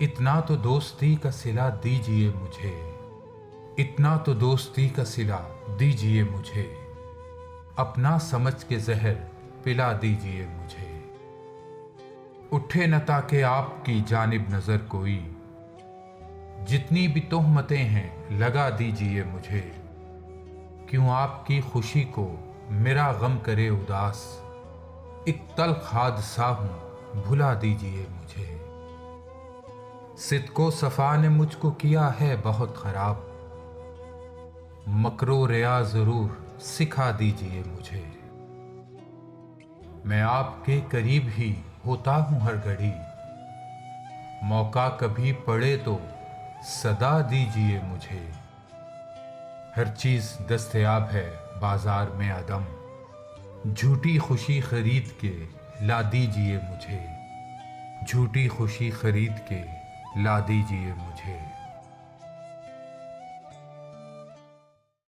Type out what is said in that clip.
इतना तो दोस्ती का सिला दीजिए मुझे, इतना तो दोस्ती का सिला दीजिए मुझे, अपना समझ के जहर पिला दीजिए मुझे। उठे न ताकि आपकी जानिब नजर कोई, जितनी भी तोहमतें हैं लगा दीजिए मुझे। क्यों आपकी खुशी को मेरा गम करे उदास, एक तल्ख हादसा हूं भुला दीजिए मुझे। सिद्को सफा ने मुझको किया है बहुत खराब, मकरो रिया जरूर सिखा दीजिए मुझे। मैं आपके करीब ही होता हूं हर घड़ी, मौका कभी पड़े तो सदा दीजिए मुझे। हर चीज दस्तयाब है बाजार में अदम, झूठी खुशी खरीद के ला दीजिए मुझे, झूठी खुशी खरीद के ला दीजिए मुझे।